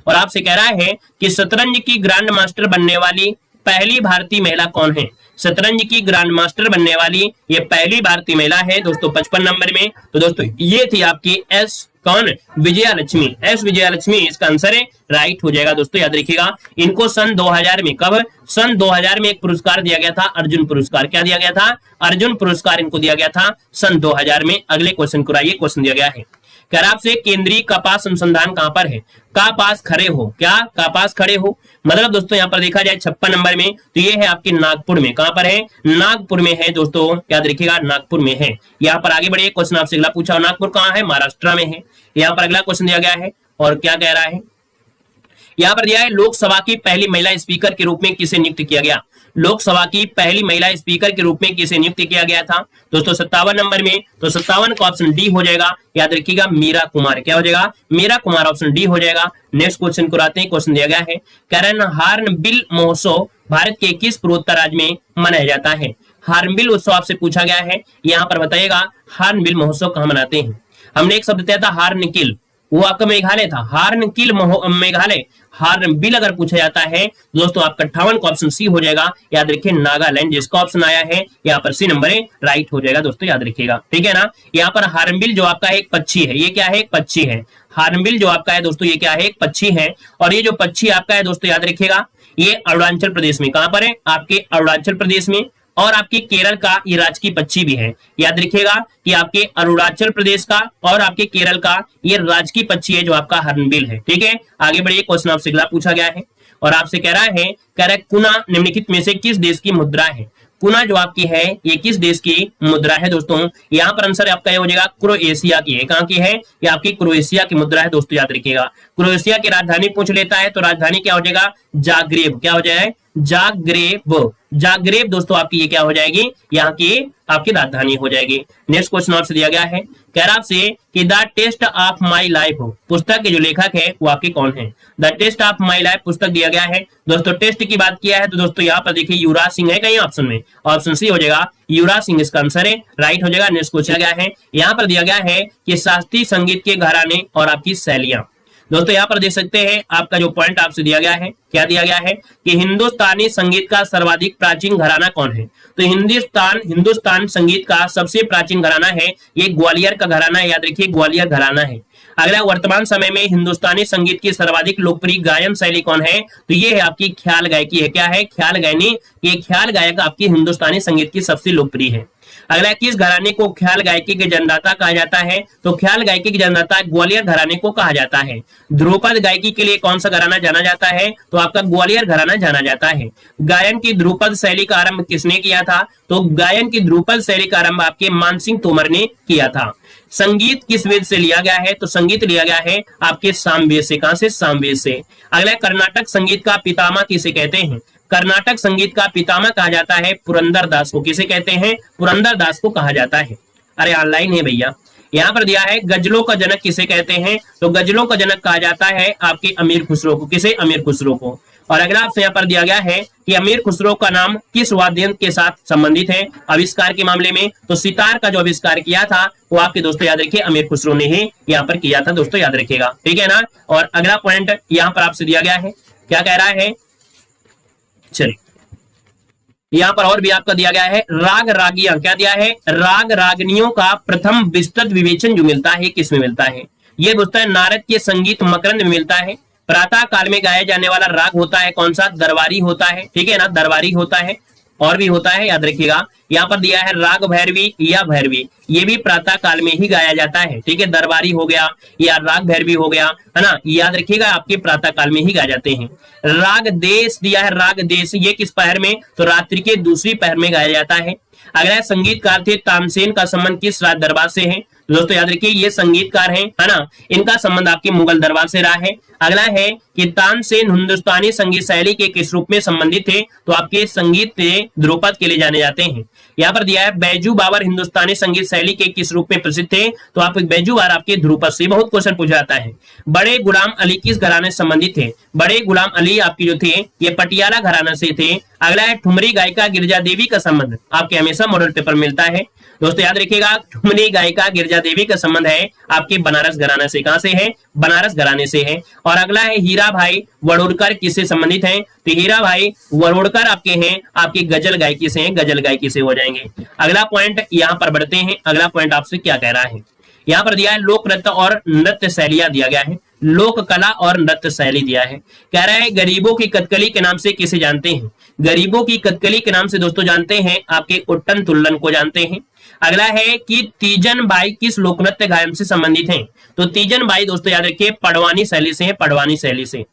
और आपसे कह रहा है कि शतरंज की ग्रैंड मास्टर बनने वाली पहली भारतीय महिला कौन है। शतरंज की ग्रैंड मास्टर बनने वाली ये पहली भारतीय महिला है दोस्तों 55 नंबर में। तो दोस्तों ये थी आपकी एस कौन? विजयालक्ष्मी, एस विजयालक्ष्मी इसका आंसर है, राइट हो जाएगा दोस्तों, याद रखिएगा। इनको सन 2000 में, कब? सन 2000 में एक पुरस्कार दिया गया था, अर्जुन पुरस्कार। क्या दिया गया था? अर्जुन पुरस्कार इनको दिया गया था सन 2000 में। अगले क्वेश्चन को आइए, क्वेश्चन दिया गया है, कह रहा आपसे केंद्रीय कपास अनुसंधान कहां पर है? का पास खड़े हो, क्या का पास खड़े हो? मतलब दोस्तों यहाँ पर देखा जाए 56 नंबर में, तो ये है आपके नागपुर में। कहां पर है? नागपुर में है दोस्तों, याद रखिएगा, नागपुर में है। यहाँ पर आगे बढ़िए, क्वेश्चन आपसे अगला पूछा, नागपुर कहां है? महाराष्ट्र में है। यहाँ पर अगला क्वेश्चन दिया गया है, और क्या कह रहा है? यहाँ पर दिया है लोकसभा की पहली महिला स्पीकर के रूप में किसे नियुक्त किया गया? लोकसभा की पहली महिला स्पीकर के रूप में किसे नियुक्त किया गया था दोस्तों? 57 नंबर में, तो 57 का ऑप्शन डी हो जाएगा, याद रखिएगा, मीरा कुमार। क्या हो जाएगा? मीरा कुमार, ऑप्शन डी हो जाएगा। नेक्स्ट क्वेश्चन को आते हैं, क्वेश्चन दिया गया है, करण हार्नबिल महोत्सव भारत के किस पूर्वोत्तर राज्य में मनाया जाता है? हार्नबिल उत्सव आपसे पूछा गया है, यहाँ पर बताइएगा हार्नबिल महोत्सव कहाँ मनाते हैं? हमने एक शब्द दिया था हार्नकिल, वो आपका मेघालय था, हार्नकिल मेघालय। हार्नबिल अगर पूछा जाता है दोस्तों आपका 58 का ऑप्शन सी हो जाएगा, याद रखिए, नागालैंड। जिसका ऑप्शन आया है यहाँ पर सी नंबर है, राइट हो जाएगा दोस्तों, याद रखिएगा, ठीक है ना। यहाँ पर हार्नबिल जो आपका है एक पक्षी है, ये क्या है? एक पक्षी है। हार्नबिल जो आपका है दोस्तों, ये क्या है? एक पक्षी है। और ये जो पक्षी आपका है दोस्तों, याद रखिएगा, ये अरुणाचल प्रदेश में, कहां पर है? आपके अरुणाचल प्रदेश में। और आपके केरल का ये राजकीय पक्षी भी है, याद रखिएगा कि आपके अरुणाचल प्रदेश का और आपके केरल का ये राजकीय पक्षी है जो आपका हार्नबिल है, ठीक है। आगे बढ़िए, क्वेश्चन आपसे अगला पूछा गया है, और आपसे कह रहा है कुना निम्नलिखित में से किस देश की मुद्रा है? कुना जो आपकी है ये किस देश की मुद्रा है दोस्तों? यहाँ पर आंसर आपका ये हो जाएगा क्रोएशिया की है। कहाँ की है? ये आपकी क्रोएशिया की मुद्रा है दोस्तों, याद रखिएगा। क्रोएशिया की राजधानी पूछ लेता है तो राजधानी क्या हो जाएगा? जाग्रेब। क्या हो जाएगा? जाग्रेब। जाग्रेब दोस्तों आपकी ये क्या हो जाएगी? यहाँ की आपकी राजधानी हो जाएगी। नेक्स्ट क्वेश्चन आपसे दिया गया है, कह रहा आपसे कि the test of my life पुस्तक के जो लेखक है वो आपके कौन है? The test of my life पुस्तक दिया गया है दोस्तों, टेस्ट की बात किया है तो दोस्तों यहाँ पर देखिए युवराज सिंह है कहीं ऑप्शन में, ऑप्शन सी हो जाएगा, युवराज सिंह इसका आंसर है, राइट हो जाएगा। नेक्स्ट क्वेश्चन गया है, यहाँ पर दिया गया है कि शास्त्रीय संगीत के घराने और आपकी शैलियां। दोस्तों यहाँ पर देख सकते हैं आपका जो पॉइंट आपसे दिया गया है, क्या दिया गया है कि हिंदुस्तानी संगीत का सर्वाधिक प्राचीन घराना कौन है? तो हिंदुस्तान संगीत का सबसे प्राचीन घराना है ये ग्वालियर का घराना है, याद रखिए, ग्वालियर घराना है। अगला, वर्तमान समय में हिंदुस्तानी संगीत की सर्वाधिक लोकप्रिय गायन शैली कौन है? तो ये है आपकी ख्याल गायकी है। क्या है? ख्याल गायनी। ये ख्याल गायक आपकी हिंदुस्तानी संगीत की सबसे लोकप्रिय है। अगला, किस घराने को ख्याल गायकी के जन्मदाता कहा जाता है? तो ख्याल गायकी के जन्मदाता ग्वालियर घराने को कहा जाता है। ध्रुपद गायकी के लिए कौन सा घराना जाना जाता है? तो आपका ग्वालियर घराना जाना जाता है। गायन की ध्रुपद शैली का आरंभ किसने किया था? तो गायन की ध्रुपद शैली का आरंभ आपके मानसिंह तोमर ने किया था। संगीत किस वेद से लिया गया है? तो संगीत लिया गया है आपके सामवेद से। कहां से? सामवेद से। अगला, कर्नाटक संगीत का पितामह किसे कहते हैं? कर्नाटक संगीत का पितामह कहा जाता है पुरंदर दास को। किसे कहते हैं? पुरंदर दास को कहा जाता है। अरे ऑनलाइन है भैया। यहाँ पर दिया है गजलों का जनक किसे कहते हैं? तो गजलों का जनक कहा जाता है आपके अमीर खुसरो को। किसे? अमीर खुसरो को। और अगला आपसे यहाँ पर दिया गया है कि अमीर खुसरो का नाम किस वाद्य यंत्र के साथ संबंधित है आविष्कार के मामले में? तो सितार का जो आविष्कार किया था वो आपके दोस्तों याद रखिए अमीर खुसरो ने ही यहाँ पर किया था दोस्तों, याद रखिएगा, ठीक है ना। और अगला पॉइंट यहाँ पर आपसे दिया गया है, क्या कह रहा है? चलिए, यहाँ पर और भी आपका दिया गया है राग रागियां। क्या दिया है? राग रागनियों का प्रथम विस्तृत विवेचन जो मिलता है किस में मिलता है? ये दोस्तों है नारद के संगीत मकरंद में मिलता है। प्रातः काल में गाया जाने वाला राग होता है कौन सा? दरबारी होता है, ठीक है ना, दरबारी होता है। और भी होता है, याद रखिएगा। यहाँ पर दिया है राग भैरवी या भैरवी, ये भी प्रातः काल में ही गाया जाता है, ठीक है। दरबारी हो गया या राग भैरवी हो गया, है ना, याद रखिएगा आपके प्रातः काल में ही गाए जाते हैं। राग देश दिया है, राग देश, ये किस पहर में? तो रात्रि के दूसरी पहर में गाया जाता है। अगला संगीतकार थे तानसेन का संबंध किस राज दरबार से है? दोस्तों याद रखिए ये संगीतकार हैं, है ना, इनका संबंध आपके मुगल दरबार से रहा है। अगला है कि तानसेन हिंदुस्तानी संगीत शैली के किस रूप में संबंधित थे? तो आपके संगीत ध्रुपद के लिए जाने जाते हैं। यहाँ पर दिया है बैजू बाबर हिंदुस्तानी संगीत शैली के किस रूप में प्रसिद्ध थे? तो आप बैजू बाबर आपके ध्रुपद से बहुत क्वेश्चन पूछा जाता है। बड़े गुलाम अली किस घराने से संबंधित थे? बड़े गुलाम अली आपकी जो थे ये पटियाला घराना से थे। अगला है ठुमरी गायिका गिरजा देवी का संबंध, आपके हमेशा मॉडल पेपर मिलता है दोस्तों, याद रखिएगा। ठुमरी गायिका गिरजा देवी का संबंध है आपके बनारस घराना से। कहां से है? बनारस घराने से है। और अगला है हीरा भाई वड़ोड़कर किससे संबंधित हैं? तो हीरा भाई वड़ोड़कर आपके हैं आपकी गजल गायकी से हैं, गजल गायकी से हो जाएंगे। अगला पॉइंट यहाँ पर बढ़ते हैं। अगला पॉइंट आपसे क्या कह रहा है? यहाँ पर दिया है लोक नृत्य और नृत्य शैलियां दिया गया है, लोक कला और नृत्य शैली दिया है। कह रहा है गरीबों की कथकली के नाम से किसे जानते हैं? गरीबों की कथकली के नाम से दोस्तों जानते हैं आपके उट्टन तुल्लन को जानते हैं। अगला है कि तीजन बाई किस लोक नृत्य गायन से संबंधित हैं? तो तीजन बाई दोस्तों याद रखिए पडवानी शैली से है, पडवानी शैली से।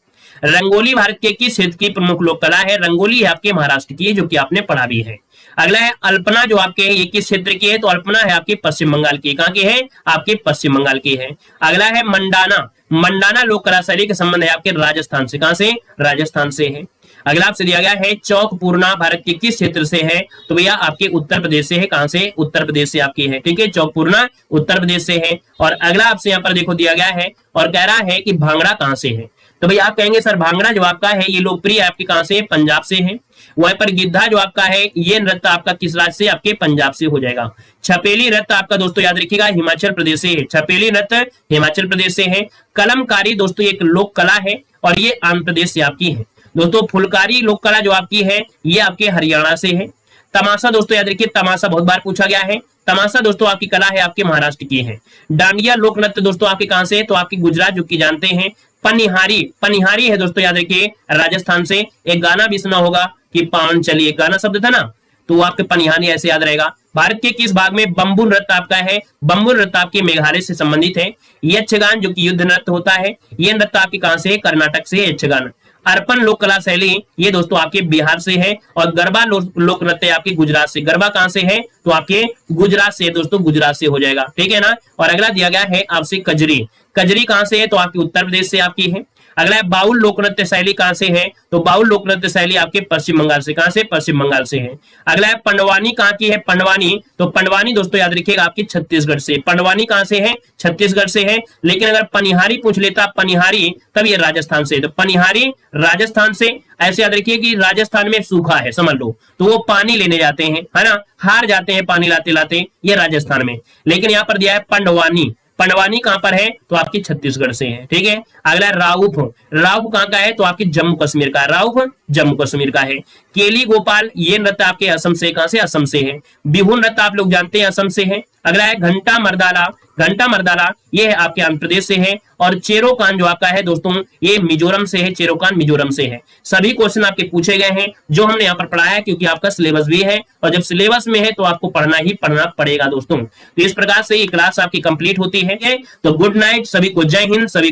रंगोली भारत के किस क्षेत्र की प्रमुख लोक कला है? रंगोली है आपके महाराष्ट्र की है, जो कि आपने पढ़ा भी है। अगला है अल्पना, जो आपके है ये किस क्षेत्र की है? तो अल्पना है आपके पश्चिम बंगाल की। कहां की है? आपके पश्चिम बंगाल की है। अगला है मंडाना, मंडाना लोक कला शैली का संबंध है आपके राजस्थान से। कहां से? राजस्थान से है। अगला आपसे दिया गया है चौक पूर्णा भारत के किस क्षेत्र से है? तो भैया आपके उत्तर प्रदेश से है। कहां से? उत्तर प्रदेश से आपकी है, ठीक है। चौक पूर्णा उत्तर प्रदेश से है। और अगला आपसे यहाँ पर देखो दिया गया है और कह रहा है कि भांगड़ा कहां से है? तो भैया आप कहेंगे सर भांगड़ा जो आपका है ये लोकप्रिय आपके कहां से? पंजाब से है। वहीं पर गिद्धा जो आपका है ये नृत्य आपका किस राज्य से? आपके पंजाब से हो जाएगा। छपेली नृत्य आपका दोस्तों याद रखिएगा हिमाचल प्रदेश से है। छपेली नृत्य हिमाचल प्रदेश से है। कलमकारी दोस्तों एक लोक कला है और ये आंध्र प्रदेश से आपकी है। दोस्तों फुलकारी लोक कला जो आपकी है ये आपके हरियाणा से है। तमाशा दोस्तों याद रखिए, तमाशा बहुत बार पूछा गया है। तमाशा दोस्तों आपकी कला है आपके महाराष्ट्र की है। डांडिया लोक नृत्य दोस्तों आपके कहां से है? तो आपकी गुजरात, जो कि जानते हैं। पनिहारी, पनिहारी है दोस्तों याद रखिए राजस्थान से। एक गाना भी सुना होगा कि पावन चली, एक गाना शब्द था ना, तो वो आपके पनिहारी ऐसे याद रहेगा। भारत के किस भाग में बंबू नृत्य आपका है? बंबू नृत्य आपके मेघालय से संबंधित है। यक्षगान जो कि युद्ध नृत्य होता है, ये नृत्य आपके कहां से? कर्नाटक से है यक्षगान। अर्पण लोक कला शैली ये दोस्तों आपके बिहार से है। और गरबा लोक नृत्य आपके गुजरात से। गरबा कहां से है? तो आपके गुजरात से दोस्तों, गुजरात से हो जाएगा, ठीक है ना। और अगला दिया गया है आपसे कजरी, कजरी कहां से है? तो आपके उत्तर प्रदेश से आपकी है। अगला है बाउल लोक नृत्य शैली कहां से है? तो बाउल लोक नृत्य शैली आपके पश्चिम बंगाल से। कहां से? पश्चिम बंगाल से है। अगला है पंडवानी कहां की है? पंडवानी, तो पंडवानी दोस्तों याद रखिएगा आपकी छत्तीसगढ़ से। पंडवानी कहां से है? छत्तीसगढ़ से है। लेकिन अगर पनिहारी पूछ लेता पनिहारी, तब ये राजस्थान से। तो पनिहारी राजस्थान से। ऐसे याद रखिए कि राजस्थान में सूखा है समझ लो, तो वो पानी लेने जाते हैं, है ना, हार जाते हैं पानी लाते लाते, ये राजस्थान में। लेकिन यहाँ पर दिया है पंडवानी, पंडवानी कहां पर है? तो आपकी छत्तीसगढ़ से है, ठीक है। अगला राउफ, राउफ कहां का है? तो आपकी जम्मू कश्मीर का। राउफ जम्मू कश्मीर का है। केली गोपाल ये नृत्य आपके असम से। कहां से? असम से है। बिहू नृत्य आप लोग जानते हैं असम से है। अगला है घंटा मर्दाला, घंटा मर्दाला ये है आपके आंध्र प्रदेश से है। और चेरोकान जो आपका है दोस्तों ये मिजोरम से है। चेरोकान मिजोरम से है। सभी क्वेश्चन आपके पूछे गए हैं जो हमने यहाँ पर पढ़ाया है, क्योंकि आपका सिलेबस भी है और जब सिलेबस में है तो आपको पढ़ना ही पढ़ना पड़ेगा दोस्तों। तो इस प्रकार से ये क्लास आपकी कंप्लीट होती है। तो गुड नाइट सभी को, जय हिंद सभी।